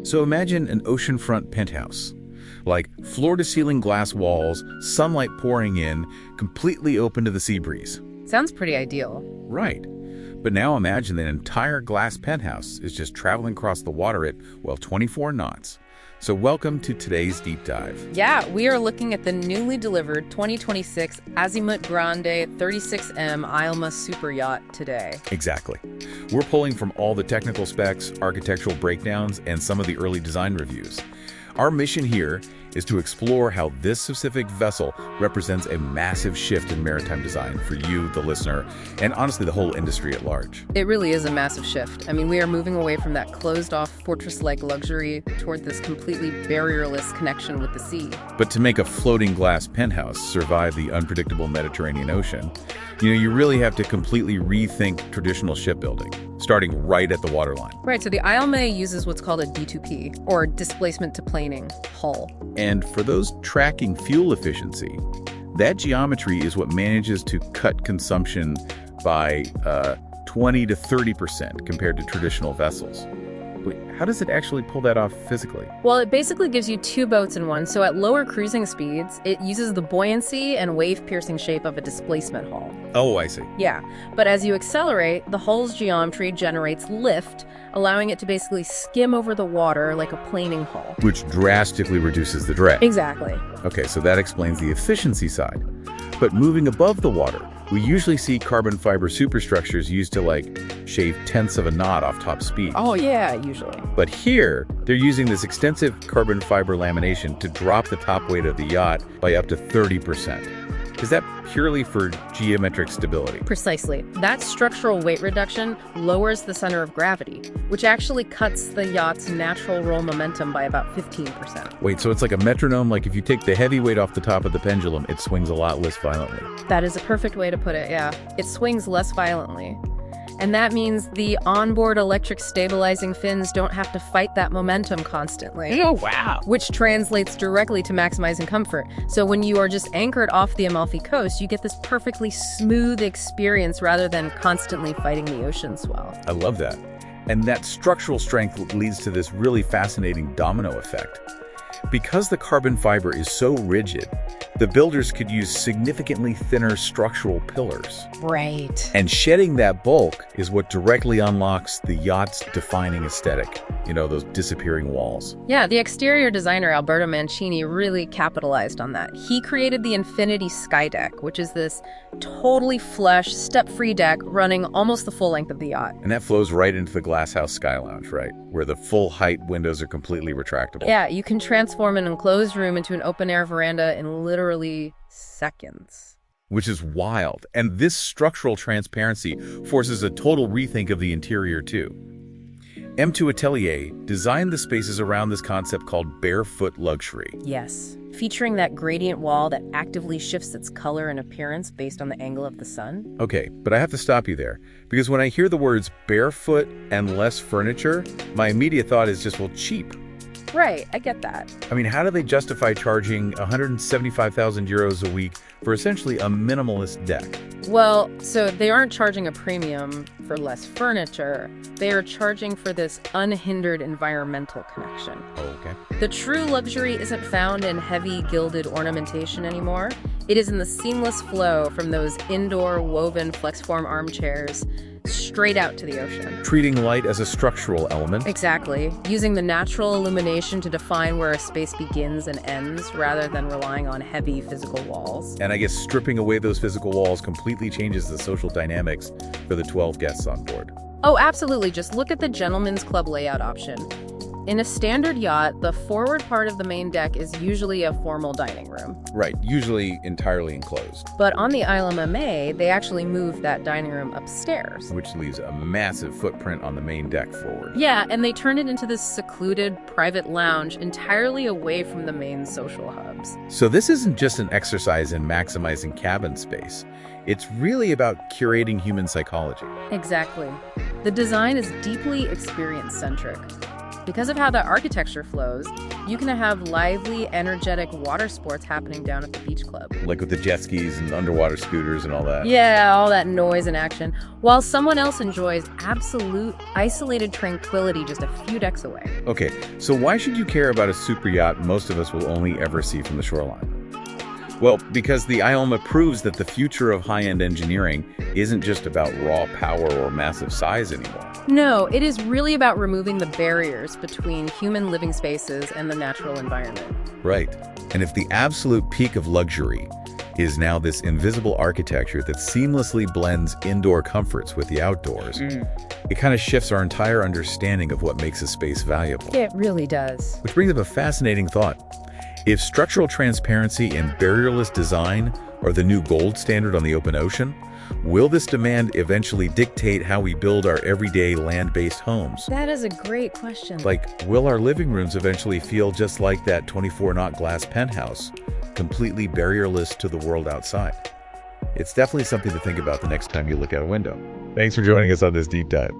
So imagine an oceanfront penthouse. Like floor-to-ceiling glass walls, sunlight pouring in, completely open to the sea breeze. Sounds pretty ideal. Right. But now imagine that an entire glass penthouse is just traveling across the water at, well, 24 knots. So welcome to today's deep dive. Yeah, we are looking at the newly delivered 2026 Azimut Grande 36M ILMA Superyacht today. Exactly. We're pulling from all the technical specs, architectural breakdowns, and some of the early design reviews. Our mission here is to explore how this specific vessel represents a massive shift in maritime design for you, the listener, and honestly the whole industry at large. It really is a massive shift. I mean, we are moving away from that closed-off fortress-like luxury toward this completely barrierless connection with the sea. But to make a floating glass penthouse survive the unpredictable Mediterranean Ocean, you really have to completely rethink traditional shipbuilding, starting right at the waterline. Right, so the ILMA uses what's called a D2P, or displacement to planing, hull. And for those tracking fuel efficiency, that geometry is what manages to cut consumption by 20 to 30% compared to traditional vessels. Wait, how does it actually pull that off physically? Well, it basically gives you two boats in one. So at lower cruising speeds, it uses the buoyancy and wave-piercing shape of a displacement hull. Oh, I see. Yeah, but as you accelerate, the hull's geometry generates lift, allowing it to basically skim over the water like a planing hull. Which drastically reduces the drag. Exactly. Okay, so that explains the efficiency side. But moving above the water, we usually see carbon fiber superstructures used to shave tenths of a knot off top speed. Oh yeah, usually. But here, they're using this extensive carbon fiber lamination to drop the top weight of the yacht by up to 30%. Is that purely for geometric stability? Precisely. That structural weight reduction lowers the center of gravity, which actually cuts the yacht's natural roll momentum by about 15%. Wait, so it's like a metronome, like if you take the heavy weight off the top of the pendulum, it swings a lot less violently. That is a perfect way to put it, yeah. It swings less violently. And that means the onboard electric stabilizing fins don't have to fight that momentum constantly. Oh, wow. Which translates directly to maximizing comfort. So when you are just anchored off the Amalfi Coast, you get this perfectly smooth experience rather than constantly fighting the ocean swell. I love that. And that structural strength leads to this really fascinating domino effect. Because the carbon fiber is so rigid, the builders could use significantly thinner structural pillars. Right. And shedding that bulk is what directly unlocks the yacht's defining aesthetic. Those disappearing walls. Yeah, the exterior designer Alberto Mancini really capitalized on that. He created the Infinity Skydeck, which is this totally flush, step-free deck running almost the full length of the yacht. And that flows right into the glasshouse sky lounge, right? Where the full height windows are completely retractable. Yeah, you can transform an enclosed room into an open-air veranda in literally seconds. Which is wild. And this structural transparency forces a total rethink of the interior, too. M2 Atelier designed the spaces around this concept called barefoot luxury. Yes, featuring that gradient wall that actively shifts its color and appearance based on the angle of the sun. Okay, but I have to stop you there, because when I hear the words barefoot and less furniture, my immediate thought is just, well, cheap. Right, I get that. I mean, how do they justify charging 175,000 euros a week for essentially a minimalist deck? Well, so they aren't charging a premium for less furniture. They are charging for this unhindered environmental connection. Okay. The true luxury isn't found in heavy gilded ornamentation anymore. It is in the seamless flow from those indoor woven flex-form armchairs straight out to the ocean. Treating light as a structural element. Exactly. Using the natural illumination to define where a space begins and ends rather than relying on heavy physical walls. And I guess stripping away those physical walls completely changes the social dynamics for the 12 guests on board. Oh, absolutely. Just look at the gentleman's club layout option. In a standard yacht, the forward part of the main deck is usually a formal dining room. Right, usually entirely enclosed. But on the ILMA May, they actually moved that dining room upstairs. Which leaves a massive footprint on the main deck forward. Yeah, and they turned it into this secluded private lounge entirely away from the main social hubs. So this isn't just an exercise in maximizing cabin space. It's really about curating human psychology. Exactly. The design is deeply experience-centric. Because of how the architecture flows, you can have lively, energetic water sports happening down at the beach club. Like with the jet skis and underwater scooters and all that. Yeah, all that noise and action, while someone else enjoys absolute, isolated tranquility just a few decks away. Okay, so why should you care about a super yacht most of us will only ever see from the shoreline? Well, because the ILMA proves that the future of high-end engineering isn't just about raw power or massive size anymore. No, it is really about removing the barriers between human living spaces and the natural environment. Right. And if the absolute peak of luxury is now this invisible architecture that seamlessly blends indoor comforts with the outdoors, it kind of shifts our entire understanding of what makes a space valuable. It really does. Which brings up a fascinating thought. If structural transparency and barrierless design are the new gold standard on the open ocean, will this demand eventually dictate how we build our everyday land-based homes? That is a great question. Like, will our living rooms eventually feel just like that 24-knot glass penthouse, completely barrierless to the world outside? It's definitely something to think about the next time you look out a window. Thanks for joining us on this deep dive.